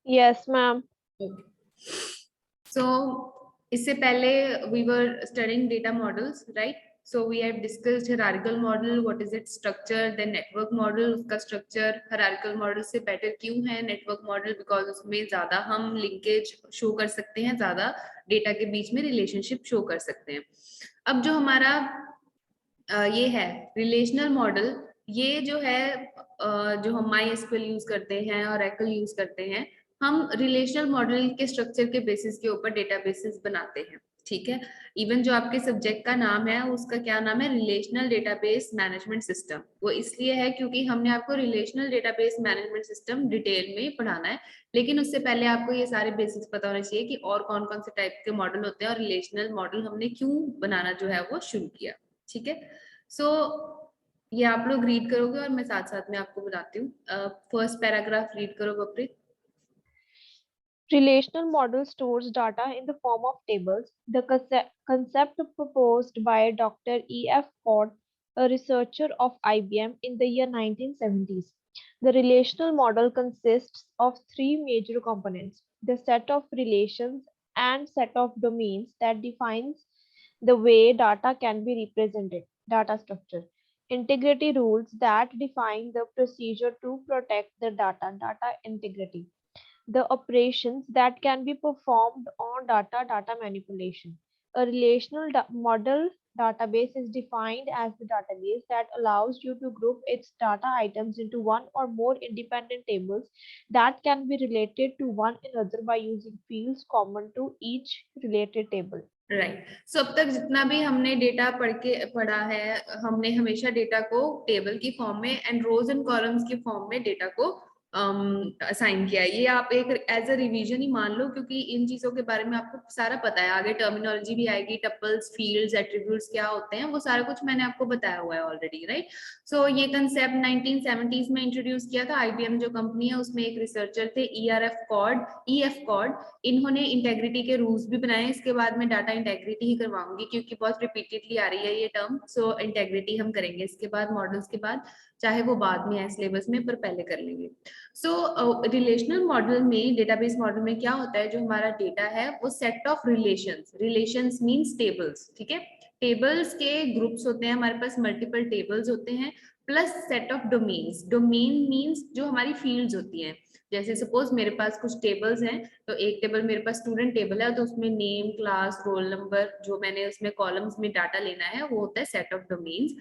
Yes, ma'am. Okay. So इससे पहले we were studying data models, right? So we have discussed hierarchical model, what is its structure, then network model, उसका structure hierarchical model से better क्यों है network model, because उसमें ज़्यादा हम linkage show कर सकते हैं, ज़्यादा data के बीच में relationship show कर सकते हैं. अब जो हमारा ये है रिलेशनल मॉडल, ये जो है जो हम MySQL यूज करते हैं और Oracle यूज करते हैं, हम रिलेशनल मॉडल के स्ट्रक्चर के बेसिस के ऊपर डेटाबेसेस बनाते हैं. ठीक है. इवन जो आपके सब्जेक्ट का नाम है उसका क्या नाम है, रिलेशनल डेटाबेस मैनेजमेंट सिस्टम. वो इसलिए है क्योंकि हमने आपको relational database management system detail में पढ़ाना है. लेकिन उससे पहले आपको ये सारे बेसिक्स पता होने चाहिए कि और कौन कौन से टाइप के मॉडल होते हैं और रिलेशनल मॉडल हमने क्यों बनाना जो है वो शुरू किया. ठीक है. सो ये आप लोग रीड करोगे और मैं साथ साथ में आपको बताती हूँ. फर्स्ट पैराग्राफ रीड करो बप्रीत. Relational model stores data in the form of tables. The concept proposed by Dr. E.F. Ford, a researcher of IBM in the year 1970s. The relational model consists of three major components: the set of relations and set of domains that defines the way data can be represented, data structure; integrity rules that define the procedure to protect the data integrity; the operations that can be performed on data manipulation. A relational model database is defined as the database that allows you to group its data items into one or more independent tables that can be related to one another by using fields common to each related table. Right. So अब तक जितना भी हमने data पढ़ा है, हमने हमेशा data को टेबल की फॉर्म में एंड रोज एंड कॉलम्स की फॉर्म में डेटा को असाइन किया है. ये आप एक एज अ रिवीजन ही मान लो, क्योंकि इन चीजों के बारे में आपको सारा पता है. आगे टर्मिनोलॉजी भी आएगी, टपल्स, फील्ड्स, एट्रीब्यूट्स क्या होते हैं, वो सारा कुछ मैंने आपको बताया हुआ है ऑलरेडी, राइट. सो ये कंसेप्ट 1970s में इंट्रोड्यूस किया था. IBM जो कंपनी है उसमें एक रिसर्चर थे EF कॉर्ड. इन्होंने इंटेग्रिटी के रूल्स भी बनाए. इसके बाद में डाटा इंटेग्रिटी ही करवाऊंगी क्योंकि बहुत रिपीटेडली आ रही है ये टर्म. सो इंटेग्रिटी हम करेंगे इसके बाद, मॉडल्स के बाद, चाहे वो बाद में है सिलेबस में, पर पहले कर लेंगे. सो रिलेशनल मॉडल में, डेटाबेस मॉडल में क्या होता है, जो हमारा डेटा है वो set of relations means tables. ठीक है. टेबल्स के ग्रुप्स होते हैं हमारे पास, मल्टीपल टेबल्स होते हैं, plus set of domains. Domain means जो हमारी फील्ड्स होती हैं. जैसे सपोज मेरे पास कुछ टेबल्स हैं, तो एक टेबल मेरे पास स्टूडेंट टेबल है, तो उसमें नेम, क्लास, रोल नंबर, जो मैंने उसमें कॉलम्स में डाटा लेना है वो होता है सेट ऑफ डोमेन्स.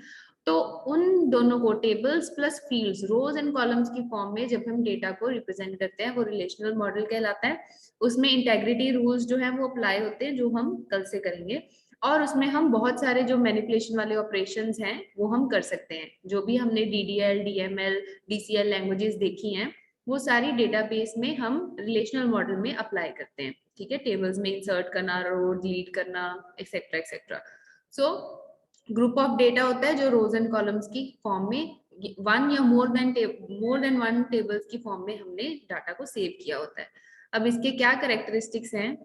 तो उन दोनों को, tables plus fields, rows and columns की फॉर्म में जब हम डेटा को रिप्रेजेंट करते हैं, वो रिलेशनल मॉडल कहलाता है. उसमें इंटेग्रिटी रूल्स जो है वो अप्लाई होते हैं, जो हम कल से करेंगे. और उसमें हम बहुत सारे जो मैनिपुलेशन वाले ऑपरेशंस हैं वो हम कर सकते हैं. जो भी हमने DDL, DML, DCL लैंग्वेजेस देखी हैं, वो सारी डेटाबेस में हम रिलेशनल मॉडल में अप्लाई करते हैं. ठीक है. टेबल्स में इंसर्ट करना, रो डिलीट करना, etcetera etcetera. So group of data होता है जो रोज एंड कॉलम्स की फॉर्म में, वन या मोर देन वन टेबल्स की फॉर्म में हमने डाटा को सेव किया होता है. अब इसके क्या कैरेक्टरिस्टिक्स हैं.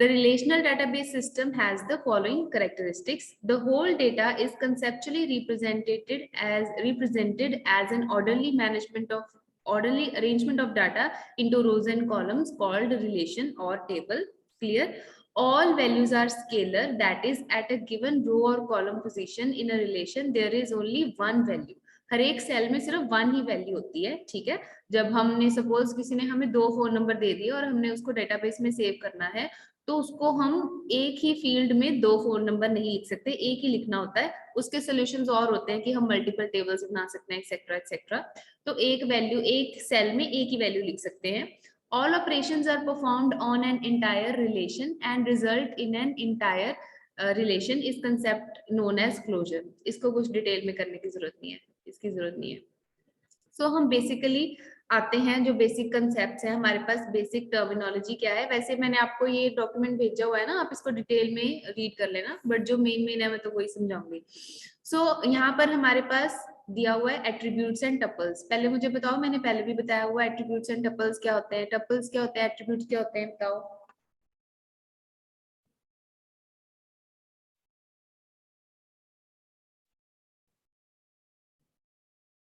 The relational database system has the following characteristics. The whole data is conceptually represented as an orderly arrangement of data into rows and columns called relation or table. Clear? All values are scalar, that is, at a given row or column position in a relation there is only one value. हर एक cell में सिर्फ one ही value होती है. ठीक है. जब हमने suppose किसी ने हमें 2 फोन नंबर दे दिए और हमने उसको डेटाबेस में सेव करना है, तो उसको हम एक ही फील्ड में 2 फोन नंबर नहीं लिख सकते, एक ही लिखना होता है. उसके सोल्यूशंस और होते हैं कि हम मल्टीपल टेबल्स बना सकते हैं, एक्सेट्रा एक्सेट्रा. तो एक वैल्यू, एक सेल में एक ही वैल्यू लिख सकते हैं. All operations are performed on an entire relation and result in an entire relation is concept known as closure. इसको कुछ डिटेल में करने की जरूरत नहीं है, इसकी जरूरत नहीं है. सो हम बेसिकली आते हैं, जो बेसिक कंसेप्ट्स हैं हमारे पास, बेसिक टर्मिनोलॉजी क्या है. वैसे मैंने आपको ये डॉक्यूमेंट भेजा हुआ है ना, आप इसको डिटेल में रीड कर लेना, बट जो मेन है मैं तो वही समझाऊंगी. सो यहाँ पर हमारे पास दिया हुआ है एट्रीब्यूट्स एंड टपल्स. पहले मुझे बताओ, मैंने पहले भी बताया हुआ है एट्रीब्यूट्स एंड टपल्स क्या होते हैं. टपल्स क्या होते हैं, एट्रीब्यूट्स क्या होते हैं, बताओ.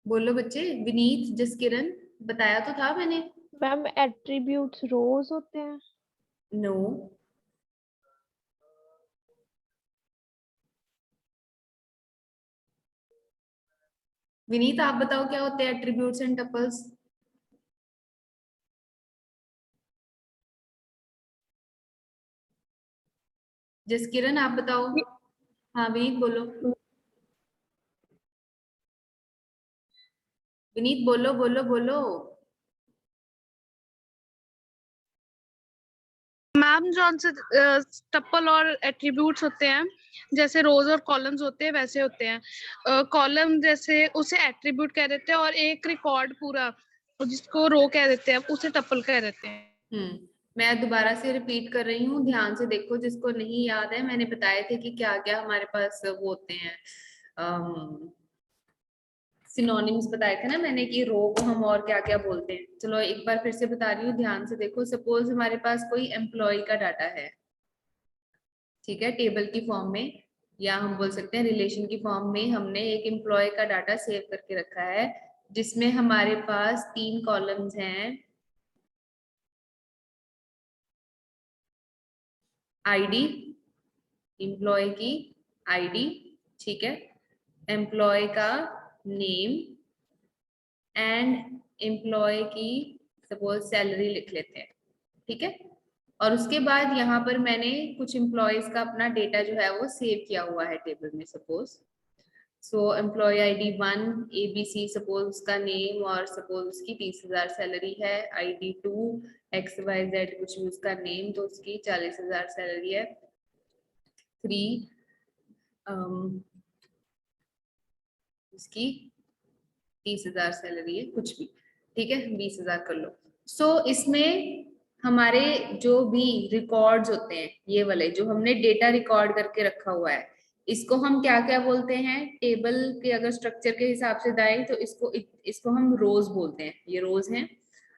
बोलो बच्चे. विनीत, जसकिरण. बताया तो था मैंने। मैम एट्रीब्यूट्स रोज होते हैं। नो, विनीत आप बताओ क्या होते हैं एट्रीब्यूट्स एंड टपल्स? जसकिरण आप बताओ। हाँ विनीत बोलो, विनीत बोलो बोलो बोलो। मैम जॉन से टप्पल और एट्रीब्यूट्स होते हैं, जैसे रोज और कॉलम्स होते हैं वैसे होते हैं। कॉलम जैसे उसे एट्रीब्यूट कह देते हैं, और एक रिकॉर्ड पूरा जिसको रो कह देते हैं उसे टप्पल कह देते हैं। मैं दोबारा से रिपीट कर रही हूँ, ध्यान से देखो, जिसको नहीं याद है मैंने बताए थे कि क्या क्या हमारे पास वो होते हैं। सिनोनिम्स बताए थे ना मैंने कि रो को हम और क्या क्या बोलते हैं। चलो एक बार फिर से बता रही हूँ, ध्यान से देखो। सपोज हमारे पास कोई एम्प्लॉय का डाटा है, ठीक है, टेबल की फॉर्म में, या हम बोल सकते हैं रिलेशन की फॉर्म में हमने एक एम्प्लॉय का डाटा सेव करके रखा है, जिसमें हमारे पास 3 कॉलम्स हैं। आईडी, एम्प्लॉय की आईडी, ठीक है, एम्प्लॉय का नेम एंड एम्प्लॉय की सपोज सैलरी लिख लेते हैं, ठीक है। और उसके बाद यहाँ पर मैंने कुछ एम्प्लॉयज का अपना डेटा जो है वो सेव किया हुआ है टेबल में। Suppose employ ID 1 ABC, suppose उसका नेम, और सपोज उसकी 30,000 सैलरी है। आईडी 2 XYZ कुछ भी उसका नेम, तो उसकी 40,000 सैलरी है। 3 उसकी 30,000 सैलरी है, कुछ भी, ठीक है, 20,000 कर लो। इसमें हमारे जो भी रिकॉर्ड्स होते हैं, ये वाले जो हमने डेटा रिकॉर्ड करके रखा हुआ है, इसको हम क्या क्या बोलते हैं? टेबल के अगर स्ट्रक्चर के हिसाब से दाएं तो इसको हम रोज बोलते हैं, ये रोज हैं।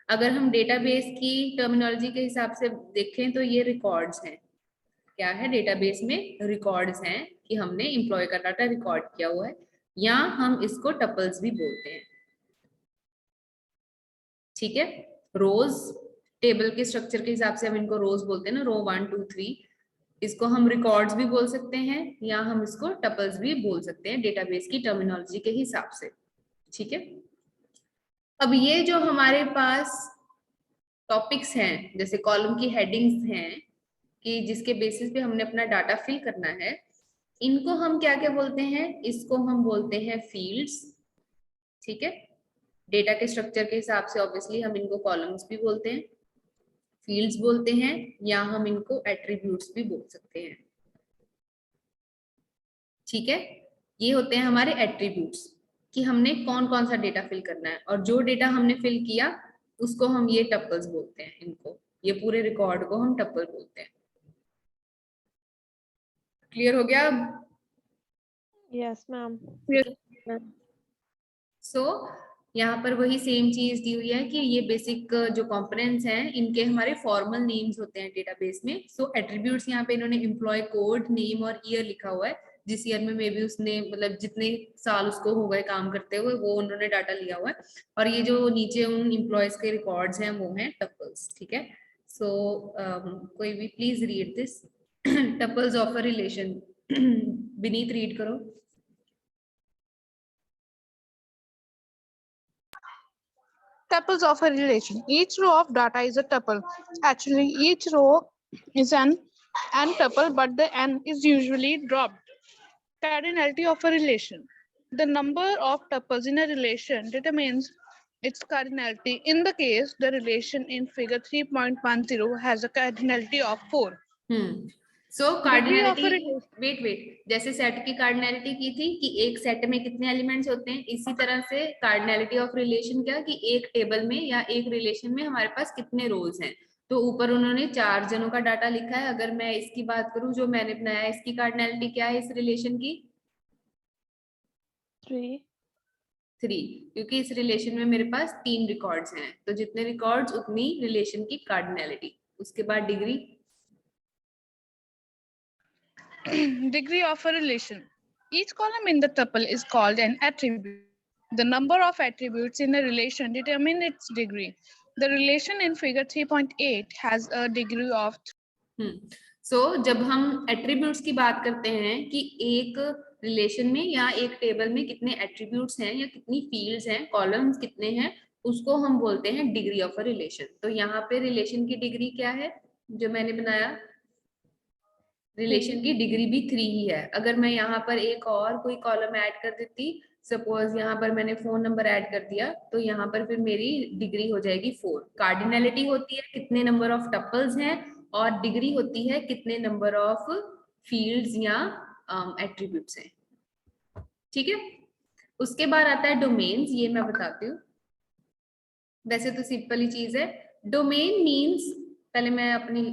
अगर हम डेटाबेस की टर्मिनोलॉजी के हिसाब से देखें तो ये रिकॉर्ड्स हैं। क्या है? डेटाबेस में रिकॉर्ड्स हैं कि हमने एम्प्लॉय का डाटा रिकॉर्ड किया हुआ है, या हम इसको टपल्स भी बोलते हैं, ठीक है। रोज टेबल के स्ट्रक्चर के हिसाब से हम इनको रोज बोलते हैं ना, रो 1 2 3। इसको हम रिकॉर्ड्स भी बोल सकते हैं, या हम इसको टपल्स भी बोल सकते हैं डेटाबेस की टर्मिनोलॉजी के हिसाब से, ठीक है। अब ये जो हमारे पास टॉपिक्स हैं, जैसे कॉलम की हेडिंग्स हैं कि जिसके बेसिस पे हमने अपना डाटा फिल करना है, इनको हम क्या क्या बोलते हैं? इसको हम बोलते हैं फील्ड्स, ठीक है। डेटा के स्ट्रक्चर के हिसाब से ऑब्वियसली हम इनको कॉलम्स भी बोलते हैं, फील्ड्स बोलते हैं, या हम इनको एट्रीब्यूट्स भी बोल सकते हैं, ठीक है। ये होते हैं हमारे एट्रीब्यूट्स कि हमने कौन कौन सा डेटा फिल करना है, और जो डेटा हमने फिल किया उसको हम ये टपल्स बोलते हैं। इनको, ये पूरे रिकॉर्ड को हम टपल बोलते हैं। क्लियर हो गया अब? Yes ma'am. यहाँ पर वही सेम चीज दी हुई है कि ये बेसिक जो कंपोनेंट्स हैं इनके हमारे फॉर्मल नेम्स होते हैं डेटाबेस में। एट्रीब्यूट्स यहाँ पे इन्होंने एम्प्लॉय कोड, नेम और ईयर लिखा हुआ है, जिस ईयर में मे बी उसने मतलब जितने साल उसको हो गए काम करते हुए वो उन्होंने डाटा लिया हुआ है। और ये जो नीचे उन एम्प्लॉयज के रिकॉर्ड्स हैं वो हैं टपल्स, ठीक है। कोई भी please read this tuples of a relation. Vineet read करो। Tuples of a relation. Each row of data is a tuple. Actually, each row is an n tuple, but the n is usually dropped. Cardinality of a relation. The number of tuples in a relation determines its cardinality. In the case, the relation in figure 3.10 has a cardinality of 4. Degree of cardinality, a relation. Wait, जैसे set की cardinality की थी कि एक set में कितने elements होते हैं, इसी तरह से कार्डिनलिटी ऑफ रिलेशन क्या कि एक टेबल में या एक रिलेशन में हमारे पास कितने रोज हैं। तो ऊपर उन्होंने 4 जनों का डाटा लिखा है। अगर मैं इसकी बात करूं जो मैंने बनाया है, इसकी कार्डिनलिटी क्या है इस रिलेशन की? 3, क्योंकि इस रिलेशन में मेरे पास 3 रिकॉर्ड्स हैं, तो जितने रिकॉर्ड्स उतनी रिलेशन की कार्डिनलिटी। उसके बाद degree. Degree of a relation. Each column in the tuple is called an attribute. The number of attributes in a relation determine its degree. The relation in figure 3.8 has a degree of सो जब हम attributes की बात करते हैं कि एक relation में या एक टेबल में कितने एट्रीब्यूट्स हैं या कितनी फील्ड्स हैं, कॉलम्स कितने हैं, उसको हम बोलते हैं डिग्री ऑफ अ रिलेशन। तो यहाँ पे रिलेशन की डिग्री क्या है जो मैंने बनाया, रिलेशन की डिग्री भी 3 ही है। अगर मैं यहाँ पर एक और कोई कॉलम ऐड कर देती, सपोज यहाँ पर मैंने फोन नंबर ऐड कर दिया, तो यहाँ पर फिर मेरी डिग्री हो जाएगी 4। कार्डिनलिटी होती है कितने नंबर ऑफ टपल्स हैं, और डिग्री होती है कितने नंबर ऑफ फील्ड्स या एट्रीब्यूट्स हैं। ठीक है, उसके बाद आता है डोमेन्स। ये मैं बताती हूँ, वैसे तो सिंपल ही चीज है। डोमेन मीन्स, पहले मैं अपनी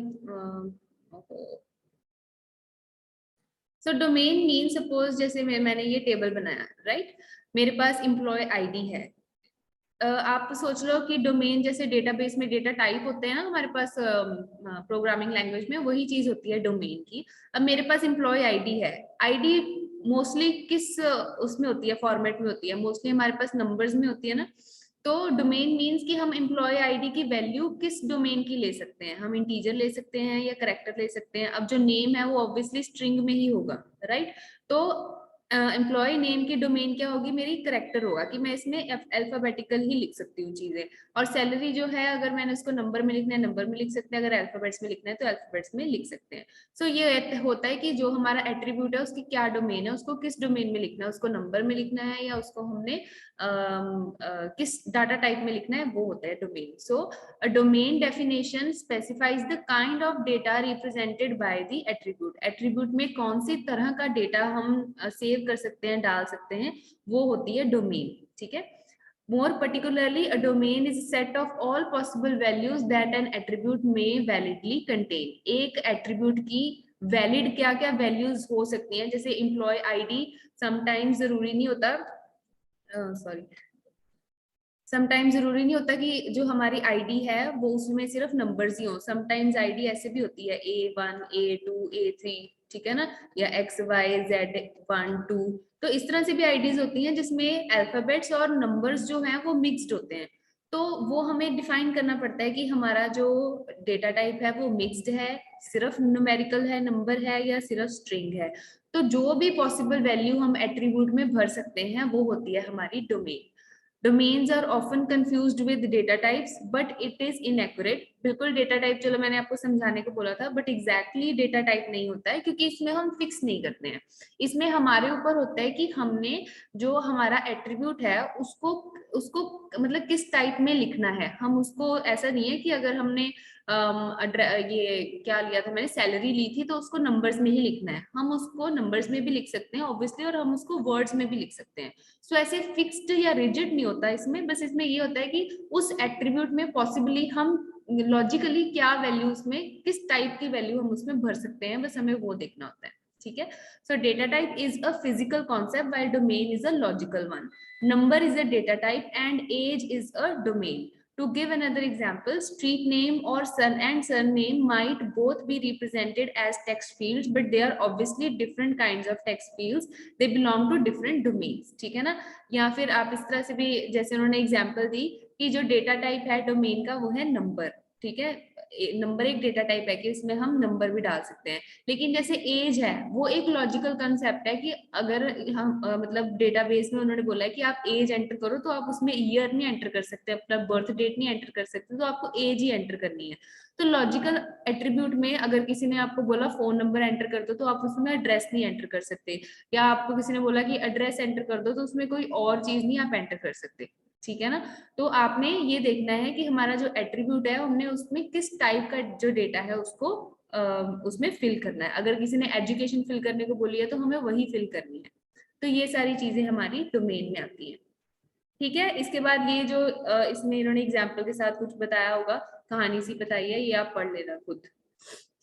सो डोमेन मीन, सपोज जैसे मैंने ये टेबल बनाया, राइट, मेरे पास एम्प्लॉय आईडी है। आप सोच लो कि डोमेन जैसे डेटाबेस में डेटा टाइप होते हैं ना हमारे पास प्रोग्रामिंग लैंग्वेज में, वही चीज होती है डोमेन की। अब मेरे पास एम्प्लॉय आईडी है, आईडी मोस्टली किस उसमें होती है, फॉर्मेट में होती है, मोस्टली हमारे पास नंबर्स में होती है ना। तो डोमेन मीन्स कि हम एम्प्लॉय आईडी की वैल्यू किस डोमेन की ले सकते हैं, हम इंटीजर ले सकते हैं या कैरेक्टर ले सकते हैं। अब जो नेम है वो ऑब्वियसली स्ट्रिंग में ही होगा, राइट। तो एम्प्लॉय नेम की डोमेन क्या होगी, मेरी करेक्टर होगा, कि मैं इसमें अल्फाबेटिकल ही लिख सकती हूँ चीजें। और सैलरी जो है, अगर मैंने उसको नंबर में लिखना है नंबर में लिख सकते हैं, अगर अल्फाबेट्स में लिखना है तो अल्फाबेट्स में लिख सकते हैं। सो ये होता है कि जो हमारा एट्रीब्यूट है उसकी क्या डोमेन है, उसको किस डोमेन में लिखना है, उसको नंबर में लिखना है या उसको हमने किस डाटा टाइप में लिखना है, वो होता है domain. So a domain definition specifies the kind of data represented by the attribute। attribute में कौन सी तरह का डेटा हम सेव कर सकते हैं, डाल सकते हैं, वो होती है डोमेन। ठीक है, more particularly a domain is a set of all possible values that an attribute may validly contain। एक attribute की वैलिड क्या क्या वैल्यूज हो सकती हैं, जैसे एम्प्लॉय आईडी समटाइम्स जरूरी नहीं होता, समटाइम्स जरूरी नहीं होता कि जो हमारी आईडी है वो उसमें सिर्फ नंबर्स ही हो। समटाइम्स आईडी ऐसे भी होती है A1 A2 A3, ठीक है ना, या XYZ 1 2। तो इस तरह से भी आईडीज होती हैं जिसमें अल्फाबेट्स और नंबर्स जो हैं वो मिक्स्ड होते हैं। तो वो हमें डिफाइन करना पड़ता है कि हमारा जो डेटा टाइप है वो मिक्स्ड है, सिर्फ न्यूमेरिकल है, नंबर है, या सिर्फ स्ट्रिंग है। तो जो भी पॉसिबल वैल्यू हम एट्रीब्यूट में भर सकते हैं वो होती है हमारी domain. Domains are often confused with data types, but it is inaccurate। बिल्कुल डेटा टाइप चलो मैंने आपको समझाने को बोला था, बट एग्जैक्टली डेटा टाइप नहीं होता है, क्योंकि इसमें हम फिक्स नहीं करते हैं। इसमें हमारे ऊपर होता है कि हमने जो हमारा एट्रीब्यूट है उसको उसको मतलब किस टाइप में लिखना है। हम उसको, ऐसा नहीं है कि अगर हमने ये क्या लिया था मैंने, सैलरी ली थी, तो उसको नंबर्स में ही लिखना है। हम उसको नंबर्स में भी लिख सकते हैं ऑब्वियसली, और हम उसको वर्ड्स में भी लिख सकते हैं। सो ऐसे फिक्स्ड या रिजिड नहीं होता इसमें, बस इसमें ये होता है कि उस एट्रीब्यूट में पॉसिबली हम लॉजिकली क्या वैल्यू उसमें, किस टाइप की वैल्यू हम उसमें भर सकते हैं, बस हमें वो देखना होता है। ठीक है, so data type is a physical concept while domain is a logical one. Number is a data type and age is a domain. To give another example, street name or son and surname might both be represented as text fields, but they are obviously different kinds of text fields। They belong to different domains। ठीक है ना, या फिर आप इस तरह से भी, जैसे उन्होंने एग्जांपल दी कि जो डेटा टाइप है डोमेन का वो है नंबर। ठीक है, नंबर एक डेटा टाइप है कि इसमें हम नंबर भी डाल सकते हैं। लेकिन जैसे एज है वो एक लॉजिकल कंसेप्ट है कि अगर हम मतलब डेटाबेस में उन्होंने बोला है कि आप एज एंटर करो, तो आप उसमें ईयर नहीं एंटर कर सकते, अपना बर्थ डेट नहीं एंटर कर सकते, तो आपको एज ही एंटर करनी है। तो लॉजिकल एट्रीब्यूट में अगर किसी ने आपको बोला फोन नंबर एंटर कर दो, तो आप उसमें एड्रेस नहीं एंटर कर सकते, या आपको किसी ने बोला कि एड्रेस एंटर कर दो, तो उसमें कोई और चीज नहीं आप एंटर कर सकते। ठीक है ना, तो आपने ये देखना है कि हमारा जो एट्रीब्यूट है हमने उसमें किस टाइप का जो डेटा है उसको उसमें फिल करना है। अगर किसी ने एजुकेशन फिल करने को बोली है तो हमें वही फिल करनी है। तो ये सारी चीजें हमारी डोमेन में आती हैं। ठीक है, इसके बाद ये जो इसमें इन्होंने एग्जाम्पल के साथ कुछ बताया होगा, कहानी सी बताई है, ये आप पढ़ लेना खुद।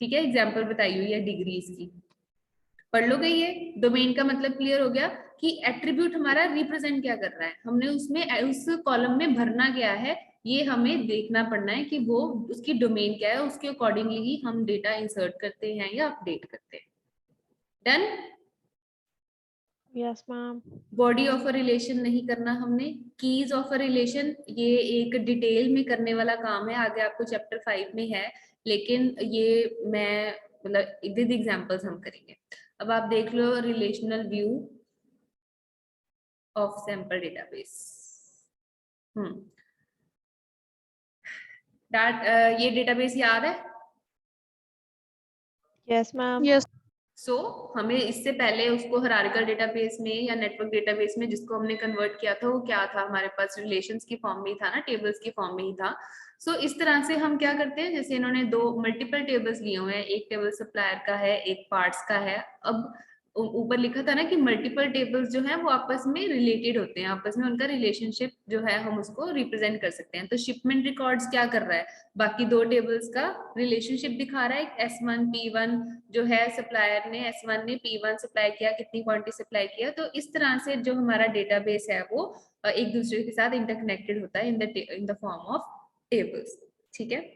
ठीक है, एग्जाम्पल बताई हुई है डिग्रीज की, पढ़ लोगे। ये डोमेन का मतलब क्लियर हो गया कि एट्रीब्यूट हमारा रिप्रेजेंट क्या कर रहा है, हमने उसमें उस कॉलम में भरना क्या है, ये हमें देखना पड़ना है कि वो उसकी डोमेन क्या है, उसके अकॉर्डिंगली ही हम डेटा इंसर्ट करते हैं या अपडेट करते हैं। Done. Yes, ma'am. Body of a relation नहीं करना हमने. कीज ऑफ अ रिलेशन ये एक डिटेल में करने वाला काम है, आगे आपको चैप्टर 5 में है, लेकिन ये मैं मतलब विद एग्जांपल्स हम करेंगे. अब आप देख लो relational view of sample database. ये डेटाबेस याद है? Yes, ma'am. Yes. सो हमें इससे पहले उसको हायरार्किकल डेटाबेस में या नेटवर्क डेटाबेस में जिसको हमने कन्वर्ट किया था वो क्या था, हमारे पास रिलेशंस की फॉर्म में ही था ना, टेबल्स की फॉर्म में ही था. सो इस तरह से हम क्या करते हैं, जैसे इन्होंने दो मल्टीपल टेबल्स लिए हुए हैं, एक टेबल सप्लायर का है, एक पार्ट्स का है. अब ऊपर लिखा था ना कि मल्टीपल टेबल्स जो है वो आपस में रिलेटेड होते हैं, आपस में उनका रिलेशनशिप जो है हम उसको रिप्रेजेंट कर सकते हैं. तो शिपमेंट रिकॉर्ड्स क्या कर रहा है, बाकी दो टेबल्स का रिलेशनशिप दिखा रहा है. S1 P1 जो है, सप्लायर ने S1 ने P1 सप्लाई किया, कितनी क्वांटिटी सप्लाई किया. तो इस तरह से जो हमारा डेटाबेस है वो एक दूसरे के साथ इंटरकनेक्टेड होता है in the form of tables. ठीक है.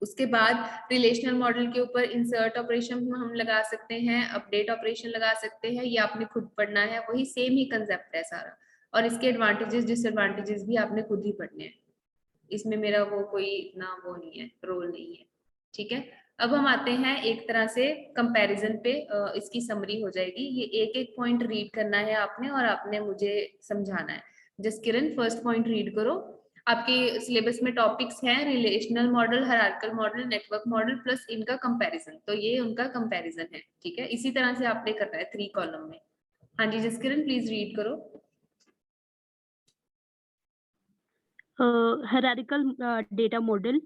उसके बाद रिलेशनल मॉडल के ऊपर इंसर्ट ऑपरेशन हम लगा सकते हैं, अपडेट ऑपरेशन लगा सकते हैं, ये आपने खुद पढ़ना है, वही सेम ही कंसेप्ट है सारा. और इसके एडवांटेजेस डिसएडवांटेजेस भी आपने खुद ही पढ़ने हैं, इसमें मेरा वो कोई इतना वो नहीं है, रोल नहीं है. ठीक है. अब हम आते हैं एक तरह से कंपैरिजन पे, इसकी समरी हो जाएगी. ये एक एक पॉइंट रीड करना है आपने और आपने मुझे समझाना है. जसकिरण फर्स्ट पॉइंट रीड करो. आपके सिलेबस में टॉपिक्स हैं relational model, hierarchical model, network model plus इनका कंपैरिजन. तो ये उनका कंपैरिजन है. ठीक है. इसी तरह से आपने करना है 3 कॉलम में. हाँ जी जसकिरण प्लीज रीड करो. Hierarchical data model.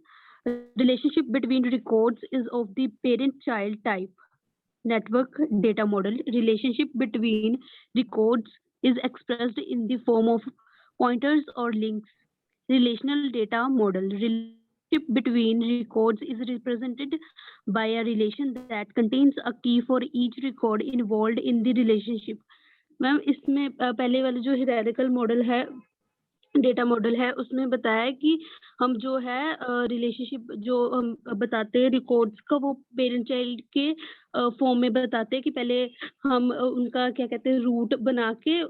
Relationship between records is of the parent-child type. Network data model. Relationship between records is expressed in the form of pointers or links. Relational data model. Relationship between records is represented by a relation that contains a key for each record involved in the relationship. Ma'am इसमें पहले वाले जो hierarchical model है, data model है, उसमें बताया कि हम जो है रिलेशनशिप जो हम बताते हैं रिकॉर्ड्स का, वो पेरेंट चाइल्ड के फॉर्म में बताते हैं कि पहले हम उनका क्या कहते हैं रूट बना के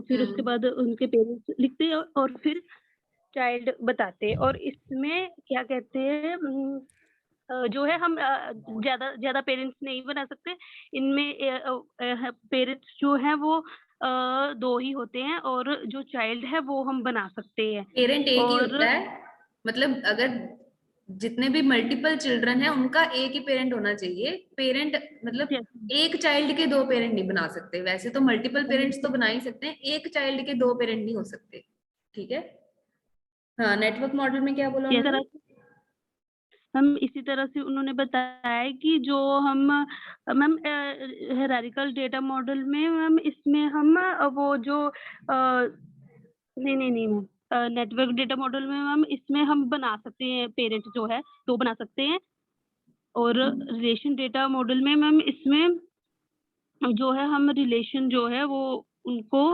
फिर उसके बाद उनके पेरेंट्स लिखते हैं और फिर चाइल्ड बताते हैं. और इसमें क्या कहते हैं जो है हम ज्यादा पेरेंट्स नहीं बना सकते. इनमें पेरेंट्स जो है वो 2 ही होते हैं और जो चाइल्ड है वो हम बना सकते हैं. पेरेंट एक ही और होता है, मतलब अगर जितने भी मल्टीपल चिल्ड्रन है उनका एक ही पेरेंट होना चाहिए. पेरेंट मतलब एक चाइल्ड के 2 पेरेंट नहीं बना सकते. वैसे तो मल्टीपल पेरेंट्स तो बना ही सकते हैं, एक चाइल्ड के 2 पेरेंट नहीं हो सकते. ठीक है. हाँ नेटवर्क मॉडल में क्या बोला उन्होंने? हम इसी तरह से उन्होंने बताया कि जो हम मैम हायरार्किकल डेटा मॉडल में मैम इसमें हम वो जो नहीं मैम नेटवर्क डेटा मॉडल में मैम इसमें हम बना सकते हैं पेरेंट जो है 2 बना सकते हैं. और रिलेशन डेटा मॉडल में मैम इसमें जो है हम रिलेशन जो है वो उनको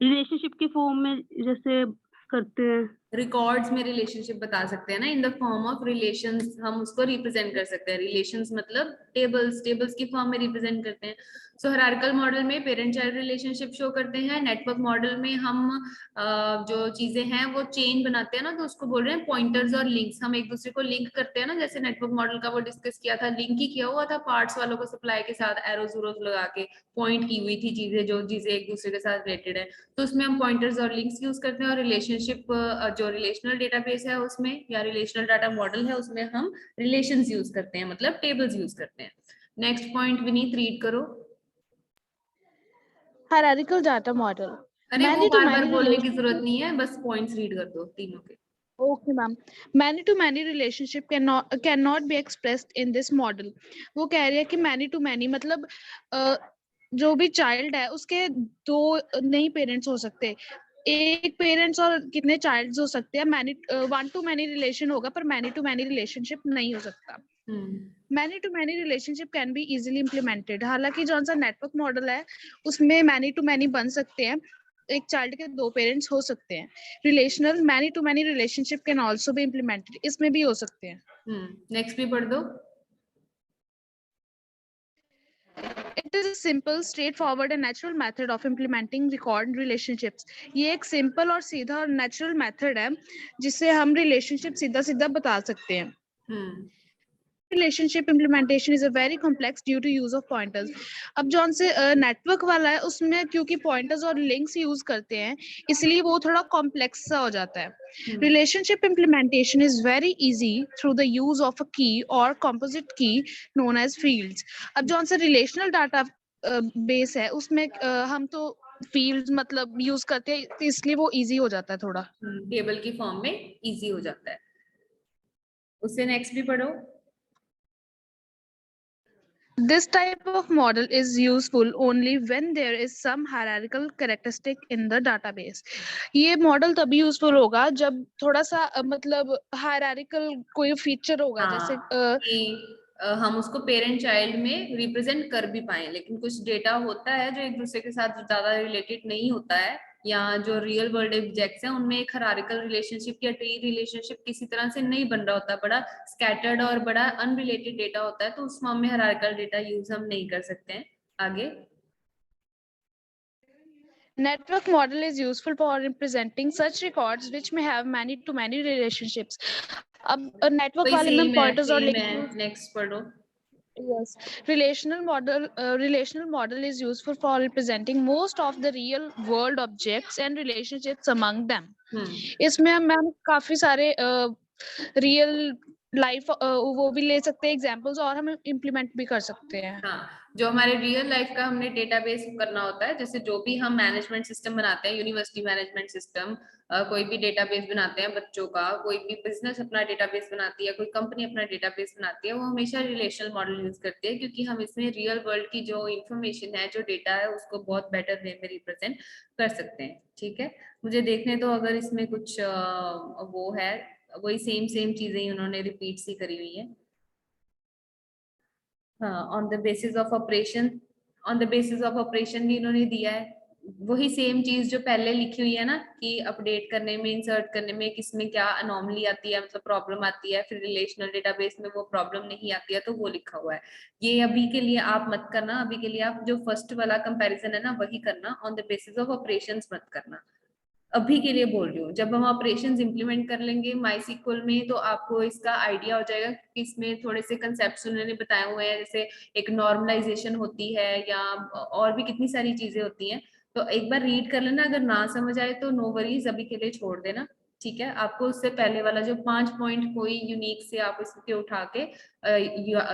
रिलेशनशिप के फॉर्म में जैसे करते हैं. रिकॉर्ड्स में रिलेशनशिप बता सकते हैं ना, in the form of relations हम उसको रिप्रेजेंट कर सकते हैं. रिलेशंस मतलब टेबल्स की फॉर्म में रिप्रेजेंट करते हैं. सो हायरार्किकल मॉडल में पेरेंट चाइल्ड रिलेशनशिप शो करते हैं. नेटवर्क मॉडल में हम जो चीजें हैं वो चेन बनाते हैं ना, तो उसको बोल रहे हैं पॉइंटर्स और लिंक्स. हम एक दूसरे को लिंक करते हैं ना, जैसे नेटवर्क मॉडल का वो डिस्कस किया था, लिंक ही किया हुआ था पार्ट्स वालों को सप्लाई के साथ, एरोज उरोज लगा के पॉइंट की हुई थी चीजें, जो चीजें एक दूसरे के साथ रिलेटेड है. तो उसमें हम पॉइंटर्स और लिंक्स यूज करते हैं. और रिलेशनशिप जो रिलेशनल डेटाबेस है उसमें या रिलेशनल डाटा मॉडल है उसमें हम रिलेशंस यूज करते हैं, मतलब टेबल्स यूज करते हैं. नेक्स्ट पॉइंट विनीत रीड करो. Hierarchical data model. अरे वो Many to bar bar many बोलने की जरूरत नहीं है, बस पॉइंट्स रीड कर दो तीनों के. Okay, ma'am. Many to many relationship cannot be expressed in this model. वो कह रही है कि many to many मतलब जो भी चाइल्ड है उसके 2 नहीं पेरेंट्स हो सकते. एक पेरेंट्स और कितने चाइल्ड्स हो सकते हैं. मैनी 1 to many रिलेशन होगा पर मैनी टू मैनी रिलेशनशिप नहीं हो सकता. Many to many relationship can be easily implemented. हालांकि जो सा नेटवर्क मॉडल है उसमें मैनी टू मैनी बन सकते हैं, एक चाइल्ड के 2 पेरेंट्स हो सकते हैं. Relational many to many relationship can also be implemented, इसमें भी हो सकते हैं. नेक्स्ट भी पढ़ दो. It is a simple, straightforward and natural method of implementing record relationships. ये एक simple और सीधा और natural method है जिससे हम relationship सीधा सीधा बता सकते हैं. Relationship implementation is a very complex due to use of pointers. अब जो से network वाला है उसमें क्योंकि pointers और links use करते हैं इसलिए वो थोड़ा complex सा हो जाता है. Relationship implementation is very easy through the use of a key or composite key known as fields. अब जो से relational data base है उसमें हम तो fields मतलब use करते हैं तो इसलिए वो easy हो जाता है थोड़ा. टेबल की फॉर्म में इजी हो जाता है. उससे नेक्स्ट भी पढ़ो. This type of model is useful only when there is some hierarchical characteristic in the database. ये मॉडल तभी यूजफुल होगा जब थोड़ा सा मतलब हायरार्किकल कोई फीचर होगा. जैसे कि हम उसको पेरेंट चाइल्ड में रिप्रेजेंट कर भी पाए. लेकिन कुछ डेटा होता है जो एक दूसरे के साथ ज्यादा रिलेटेड नहीं होता है या जो रियल वर्ल्ड ऑब्जेक्ट्स हैं उनमें एक हायरार्किकल रिलेशनशिप या ट्री रिलेशनशिप किसी तरह से नहीं बन रहा होता, बड़ा स्कैटर्ड और बड़ा अनरिलेटेड डेटा होता है, तो उस फॉर्म में हायरार्किकल डेटा यूज हम नहीं कर सकते हैं. आगे network model is useful for representing such records which may have many to many relationships. अब network वाले में pointers और links. नेक्स्ट पढ़ो. Yes, relational model is useful for representing most of the real world objects and relationships among them. इसमें हम काफी सारे real life वो भी ले सकते हैं examples और हम implement भी कर सकते हैं. हाँ, जो हमारे रियल लाइफ का हमने डेटाबेस करना होता है, जैसे जो भी हम मैनेजमेंट सिस्टम बनाते हैं, यूनिवर्सिटी मैनेजमेंट सिस्टम, कोई भी डेटाबेस बनाते हैं बच्चों का, कोई भी बिजनेस अपना डेटाबेस बनाती है, कोई कंपनी अपना डेटाबेस बनाती है, वो हमेशा रिलेशनल मॉडल यूज करती है क्योंकि हम इसमें रियल वर्ल्ड की जो इंफॉर्मेशन है, जो डेटा है, उसको बहुत बेटर वे में रिप्रेजेंट कर सकते हैं. ठीक है, मुझे देखने दो अगर इसमें कुछ वो है. वही सेम चीजें उन्होंने रिपीट सी करी हुई है. On the basis of operation भी इन्होंने दिया है. वही सेम चीज जो पहले लिखी हुई है ना, कि अपडेट करने में, इंसर्ट करने में किसमें क्या अनोमली आती है, मतलब प्रॉब्लम आती है, फिर रिलेशनल डेटाबेस में वो प्रॉब्लम नहीं आती है, तो वो लिखा हुआ है. ये अभी के लिए आप मत करना. अभी के लिए आप जो फर्स्ट वाला कंपैरिजन है ना वही करना. On the basis of operations मत करना. अभी के लिए बोल रही हूँ. जब हम ऑपरेशंस इंप्लीमेंट कर लेंगे माइस्क्ल में तो आपको इसका आइडिया हो जाएगा कि इसमें थोड़े से कंसेप्ट्स उन्होंने बताए हुए हैं, जैसे एक नॉर्मलाइजेशन होती है या और भी कितनी सारी चीजें होती हैं. तो एक बार रीड कर लेना. अगर ना समझ आए तो नो वरीज, अभी के लिए छोड़ देना. ठीक है, आपको उससे पहले वाला जो 5 पॉइंट कोई यूनिक से आप इसके उठा के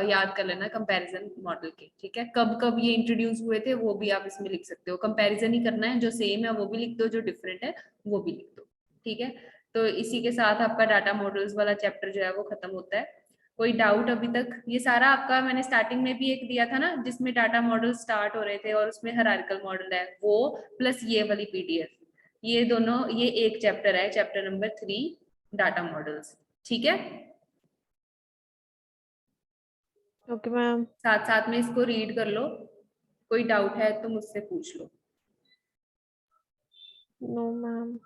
याद कर लेना कंपैरिजन मॉडल के. ठीक है, कब कब ये इंट्रोड्यूस हुए थे वो भी आप इसमें लिख सकते हो. कंपैरिजन ही करना है, जो सेम है वो भी लिख दो, जो डिफरेंट है वो भी लिख दो. ठीक है, तो इसी के साथ आपका डाटा मॉडल्स वाला चैप्टर जो है वो खत्म होता है. कोई डाउट अभी तक? ये सारा आपका मैंने स्टार्टिंग में भी एक दिया था ना जिसमें डाटा मॉडल स्टार्ट हो रहे थे और उसमें हायरार्किकल मॉडल है, वो प्लस ये वाली पीडीएफ, ये दोनों, ये एक चैप्टर है, चैप्टर नंबर 3 डाटा मॉडल्स. ठीक है, ओके मैम. साथ साथ में इसको रीड कर लो. कोई डाउट है तो मुझसे पूछ लो. No ma'am.